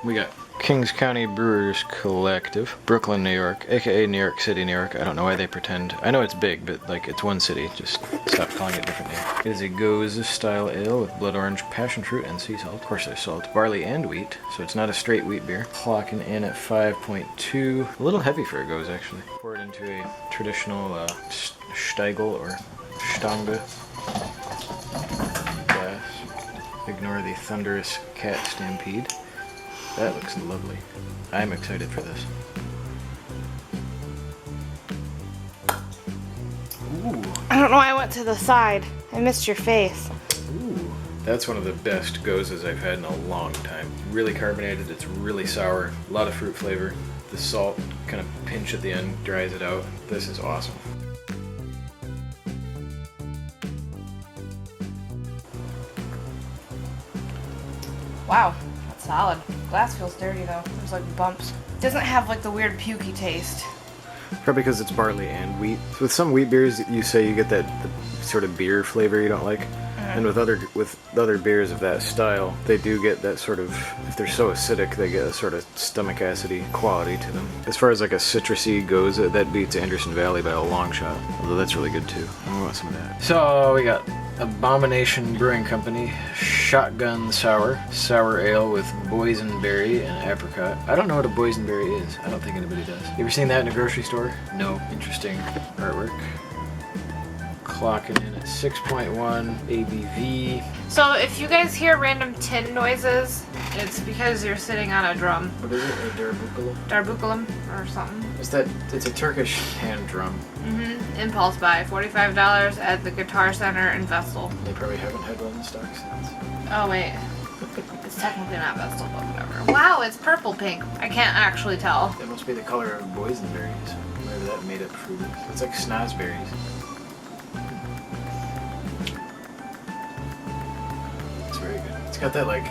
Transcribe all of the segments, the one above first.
We got Kings County Brewers Collective, Brooklyn, New York, aka New York City, New York. I don't know why they pretend. I know it's big, but like it's one city. Just stop calling it a different name. It is a Goes style ale with blood orange, passion fruit, and sea salt. Of course, there's salt, barley, and wheat, so it's not a straight wheat beer. Clocking in at 5.2. A little heavy for a Goes, actually. Pour it into a traditional Steigl or Stange glass. Ignore the thunderous cat stampede. That looks lovely. I'm excited for this. Ooh. I don't know why I went to the side. I missed your face. Ooh. That's one of the best Goses I've had in a long time. Really carbonated, it's really sour, a lot of fruit flavor. The salt kind of pinch at the end dries it out. This is awesome. Wow. Solid. Glass feels dirty though. There's like bumps. Doesn't have like the weird pukey taste. Probably because it's barley and wheat. With some wheat beers, you say you get that sort of beer flavor you don't like. And with other beers of that style, they do get that sort of, if they're so acidic, they get a sort of stomach acidy quality to them. As far as like a citrusy goes, that beats Anderson Valley by a long shot. Although that's really good too. I want some of that. So we got Abomination Brewing Company, Shotgun Sour Ale with boysenberry and apricot. I don't know what a boysenberry is. I don't think anybody does. You ever seen that in a grocery store? No. Interesting artwork. Clocking in at 6.1 ABV. So if you guys hear random tin noises, it's because you're sitting on a drum. What is it? A darbukalum? Darbukalum or something. It's a Turkish hand drum. Mm-hmm. Impulse buy, $45 at the Guitar Center in Vestal. They probably haven't had one in stock since. Oh wait. It's technically not Vestal, but whatever. Wow, it's purple pink. I can't actually tell. It must be the color of boysenberries. Whatever that made up fruit is. It's like snozberries. It's very good. It's got that like,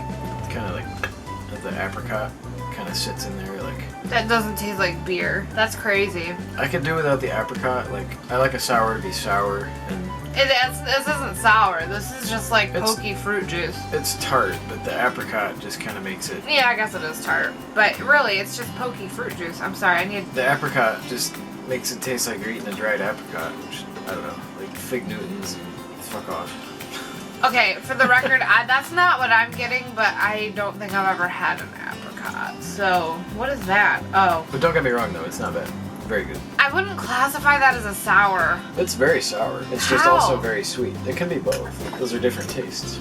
kind of like, the apricot kind of sits in there like. That doesn't taste like beer. That's crazy. I could do without the apricot. Like, I like a sour to be sour and. This isn't sour. This is just like pokey fruit juice. It's tart, but the apricot just kind of makes it. Yeah, I guess it is tart. But really, it's just pokey fruit juice. I'm sorry, I need. The apricot just makes it taste like you're eating a dried apricot, which, I don't know, like Fig Newtons and fuck off. Okay, for the record, that's not what I'm getting, but I don't think I've ever had an apricot. So, what is that? Oh. But don't get me wrong though, it's not bad. Very good. I wouldn't classify that as a sour. It's very sour. It's just also very sweet. It can be both. Those are different tastes.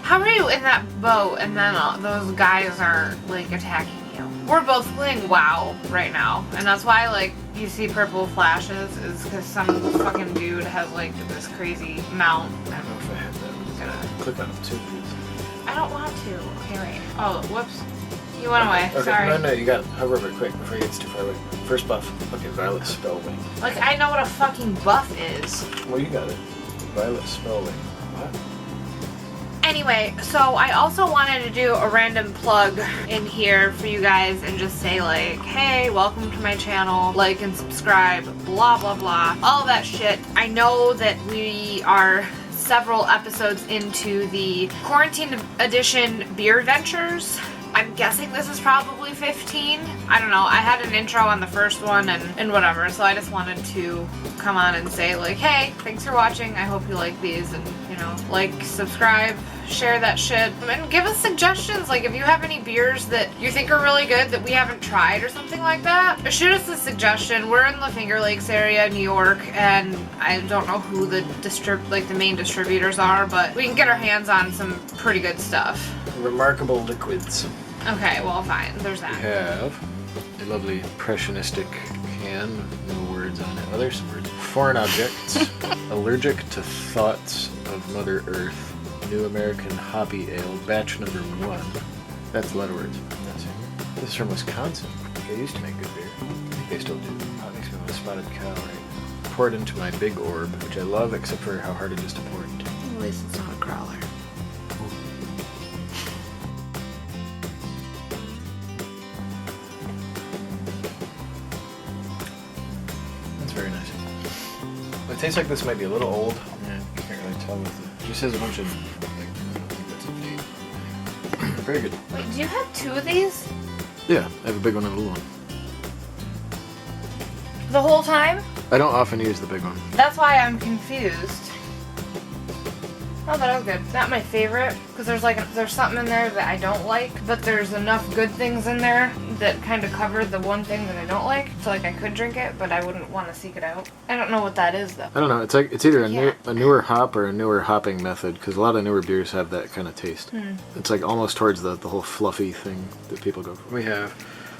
How are you in that boat and then those guys are like attacking you? We're both playing WoW right now, and that's why like you see purple flashes is because some fucking dude has like this crazy mount. I don't know if I have that. I'm gonna click on them too, please. I don't want to. Okay, wait. Oh, whoops. You went away. Okay. Sorry. No, you got to hover over quick before it gets too far away. First buff. Okay, Violet Spellwing. Like, I know what a fucking buff is. Well, you got it. Violet Spellwing. What? Anyway, so I also wanted to do a random plug in here for you guys and just say like, hey, welcome to my channel, like and subscribe, blah, blah, blah, all that shit. I know that we are several episodes into the quarantine edition beer ventures. I'm guessing this is probably 15. I don't know. I had an intro on the first one and whatever, so I just wanted to come on and say like, hey, thanks for watching. I hope you like these and, you know, like, subscribe, share that shit, and give us suggestions. Like, if you have any beers that you think are really good that we haven't tried or something like that, shoot us a suggestion. We're in the Finger Lakes area, New York, and I don't know who the main distributors are, but we can get our hands on some pretty good stuff. Remarkable liquids. Okay, well, fine. There's that. We have a lovely impressionistic can with no words on it. Oh, there's some words. Foreign objects. Allergic to thoughts of Mother Earth. New American Hoppy Ale, batch number 1. That's a lot of words. This is from Wisconsin. They used to make good beer. I think they still do. Oh, it makes me want a spotted cow, right? Pour it into my big orb, which I love except for how hard it is to pour it into. At least it's not a growler. Very nice. It tastes like this might be a little old. Yeah, I can't really tell with it. It just has a bunch of, like, I don't think that's a date. Very good. Wait, do you have 2 of these? Yeah, I have a big one and a little one. The whole time? I don't often use the big one. That's why I'm confused. Oh, that was good. Not my favorite, because there's something in there that I don't like, but there's enough good things in there that kind of covered the one thing that I don't like. So like I could drink it, but I wouldn't want to seek it out. I don't know what that is though. I don't know. It's either a newer hop or a newer hopping method, because a lot of newer beers have that kind of taste. It's like almost towards the whole fluffy thing that people go for. We have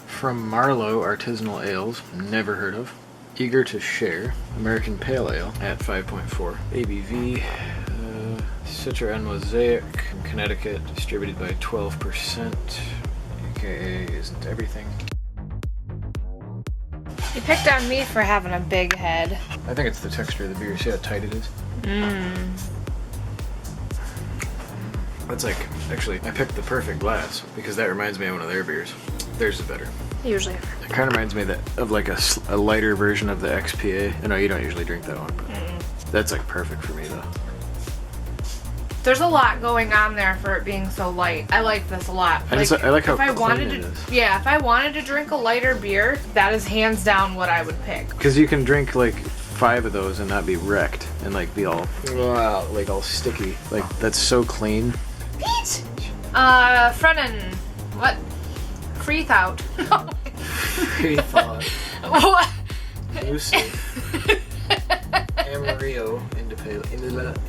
from Marlow Artisanal Ales, never heard of. Eager to Share, American Pale Ale at 5.4 ABV. Citra and Mosaic from Connecticut, distributed by 12%, aka isn't everything. You picked on me for having a big head. I think it's the texture of the beer. See how tight it is? That's like, actually, I picked the perfect glass because that reminds me of one of their beers. Theirs is better. Usually. It kind of reminds me of like a lighter version of the XPA. I know you don't usually drink that one, but that's like perfect for me though. There's a lot going on there for it being so light. I like this a lot. I like how clean it is. Yeah, if I wanted to drink a lighter beer, that is hands down what I would pick. Because you can drink like 5 of those and not be wrecked and like be all like all sticky. Like that's so clean. Pete! Front end. What? Freeth out. Free thought. What? Elusive. Amarillo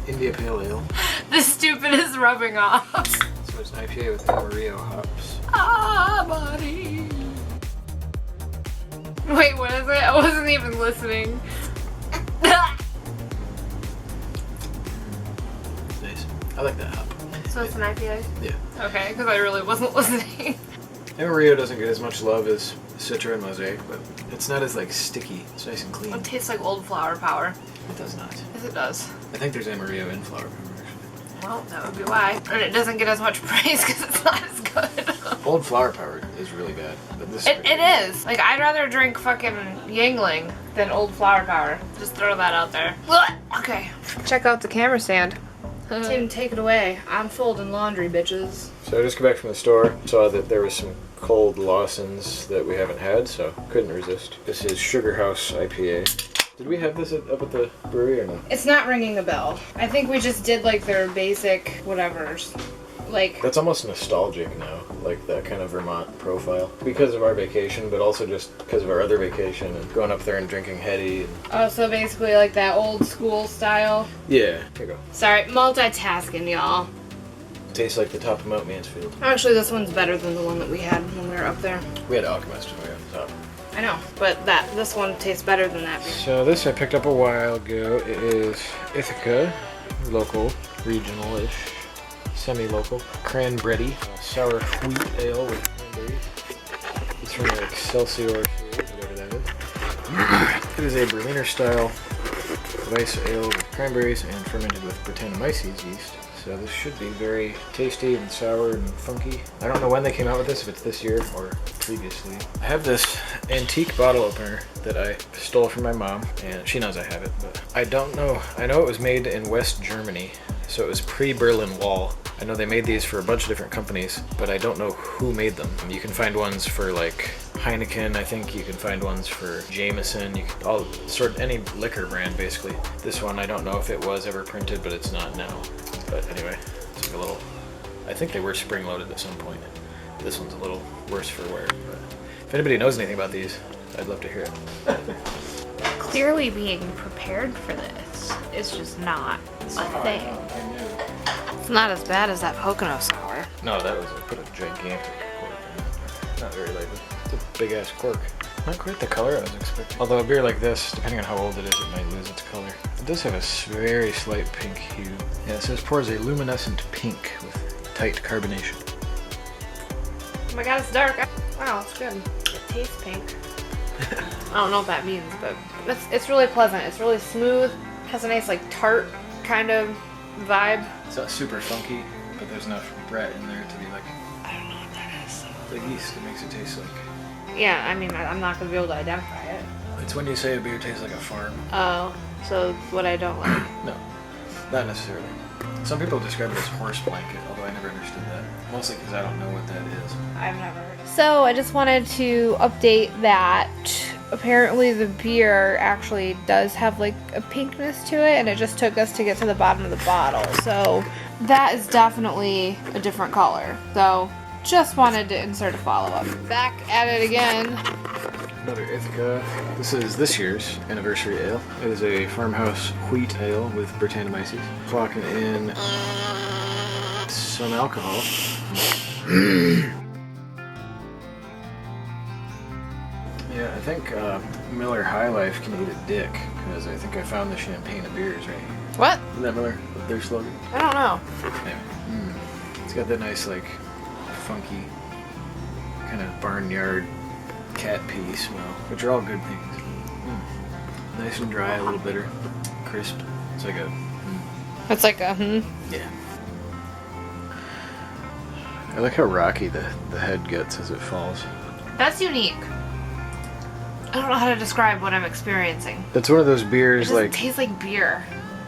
India Pale Ale. The stupid is rubbing off. So it's an IPA with Amarillo hops. Ah, buddy. Wait, what is it? I wasn't even listening. Nice. I like that hop. So it's an IPA? Yeah. Okay, because I really wasn't listening. Amarillo doesn't get as much love as Citra and Mosaic, but it's not as like sticky. It's nice and clean. It tastes like old flower power. It does not. Yes, it does. I think there's Amarillo in flower power actually. Well, that would be why. And it doesn't get as much praise because it's not as good. Old flower power is really bad, but this It is. Like, I'd rather drink fucking Yingling than old flower power. Just throw that out there. Okay. Check out the camera stand. Tim, take it away. I'm folding laundry, bitches. So I just got back from the store, saw that there was some cold Lawson's that we haven't had, so couldn't resist. This is Sugar House IPA. Did we have this up at the brewery or no? It's not ringing a bell. I think we just did like their basic whatevers. Like, that's almost nostalgic now, like that kind of Vermont profile. Because of our vacation, but also just because of our other vacation and going up there and drinking heady. oh, so basically like that old school style. Yeah, here you go. Sorry, multitasking, y'all. Tastes like the top of Mount Mansfield. Actually, this one's better than the one that we had when we were up there. We had Alchemist when we were on top. I know, but this one tastes better than that beer. So this I picked up a while ago. It is Ithaca, local, regional-ish, semi-local. Cranberry, sour wheat ale with cranberries. It's from the Excelsior series, whatever that is. It is a Berliner style Weiss ale with cranberries and fermented with Brettanomyces yeast. So this should be very tasty and sour and funky. I don't know when they came out with this, if it's this year or previously. I have this antique bottle opener that I stole from my mom, and she knows I have it, but I don't know. I know it was made in West Germany, so it was pre-Berlin Wall. I know they made these for a bunch of different companies, but I don't know who made them. You can find ones for like Heineken, I think you can find ones for Jameson, you can all sort of any liquor brand basically. This one I don't know if it was ever printed, but it's not now. But anyway, it's like a little, I think they were spring loaded at some point. This one's a little worse for wear, but if anybody knows anything about these, I'd love to hear it. Clearly being prepared for this is just not a thing. It's not as bad as that Pocono sour. No, that was, I put a gigantic cork in it. Not very lightly. It's a big ass cork. Not quite the color I was expecting. Although a beer like this, depending on how old it is, it might lose its color. It does have a very slight pink hue. Yeah, it says pours a luminescent pink with tight carbonation. Oh my god, it's dark. Wow, it's good. It tastes pink. I don't know what that means, but it's really pleasant. It's really smooth. Has a nice like tart kind of vibe. It's not super funky, but there's enough Brett in there to be like, I don't know what that is. the yeast it makes it taste like. Yeah, I mean, I'm not gonna be able to identify it. It's when you say a beer tastes like a farm. Oh, so what I don't like. No. Not necessarily. Some people describe it as horse blanket, although I never understood that. Mostly because I don't know what that is. I've never heard of it. So I just wanted to update that apparently the beer actually does have like a pinkness to it, and it just took us to get to the bottom of the bottle. So that is definitely a different color. So just wanted to insert a follow-up. Back at it again. Another Ithaca. This is this year's anniversary ale. It is a farmhouse wheat ale with Brettanomyces. Clocking in some alcohol. Yeah, I think Miller High Life can eat a dick, because I think I found the champagne of beers right here. What? Isn't that Miller? Their slogan? I don't know. Anyway. It's got that nice, like, funky, kind of barnyard cat pee smell, which are all good things. Nice and dry, a little bitter, crisp. It's like a... It's like a Yeah. I like how rocky the head gets as it falls. That's unique. I don't know how to describe what I'm experiencing. It's one of those It beers doesn't like taste like beer.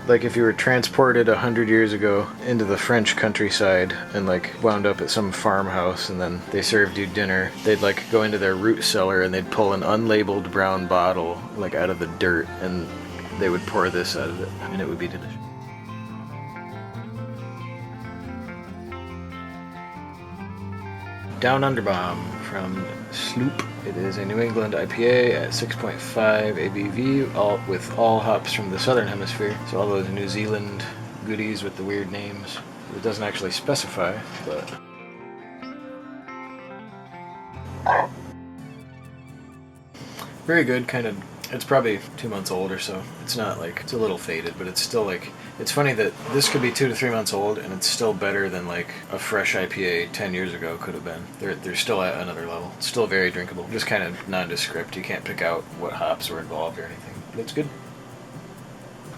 like if you were transported 100 years ago into the French countryside and like wound up at some farmhouse and then they served you dinner. They'd like go into their root cellar and they'd pull an unlabeled brown bottle like out of the dirt and they would pour this out of it and it would be delicious. Down Under Bomb from Sloop. It is a New England IPA at 6.5 ABV, with all hops from the Southern Hemisphere. So all those New Zealand goodies with the weird names. It doesn't actually specify, but... Very good, kind of... It's probably 2 months old or so. It's not like... It's a little faded, but it's still like... It's funny that this could be 2 to 3 months old, and it's still better than like a fresh IPA 10 years ago could have been. They're still at another level. It's still very drinkable. Just kind of nondescript. You can't pick out what hops were involved or anything. But it's good.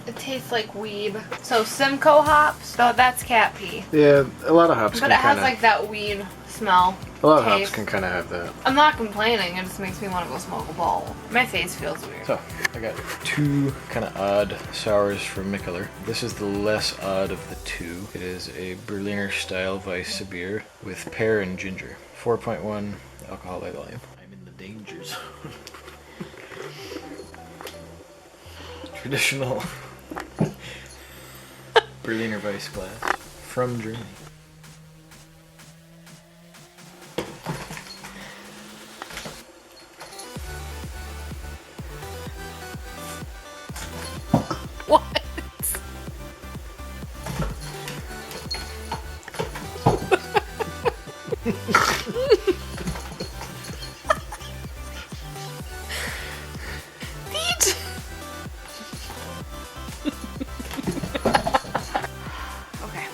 It tastes like weed. So Simcoe hops, though that's cat pee. Yeah, a lot of hops But can it has kind like that weed smell. A lot of hops taste. can kind of have that. I'm not complaining, it just makes me want to go smoke a bowl. My face feels weird. So, I got 2 kind of odd sours from Mikkeller. This is the less odd of the 2. It is a Berliner style Weiss beer with pear and ginger. 4.1 alcohol by volume. I'm in the danger zone. Traditional Berliner Weiss glass from Germany. What? Pete! Okay.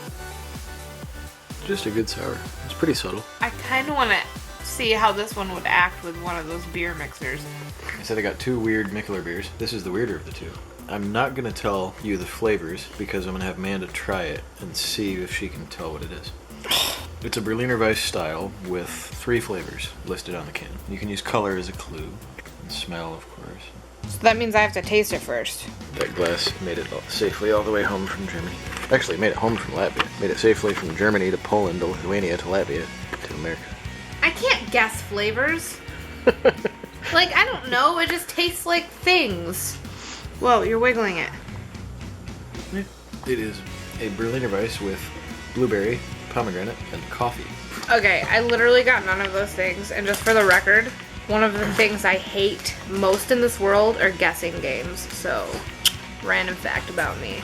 Just a good sour. It's pretty subtle. I kind of want to see how this one would act with one of those beer mixers. I said I got 2 weird Mikkeller beers. This is the weirder of the 2. I'm not going to tell you the flavors because I'm going to have Manda try it and see if she can tell what it is. It's a Berliner Weiss style with 3 flavors listed on the can. You can use color as a clue, and smell, of course. So that means I have to taste it first. That glass made it safely all the way home from Germany. Actually, made it home from Latvia. Made it safely from Germany to Poland to Lithuania to Latvia to America. I can't guess flavors. Like, I don't know. It just tastes like things. Whoa, you're wiggling it. It is a Berliner Weiss with blueberry, pomegranate, and coffee. Okay, I literally got none of those things. And just for the record, one of the things I hate most in this world are guessing games. So, random fact about me.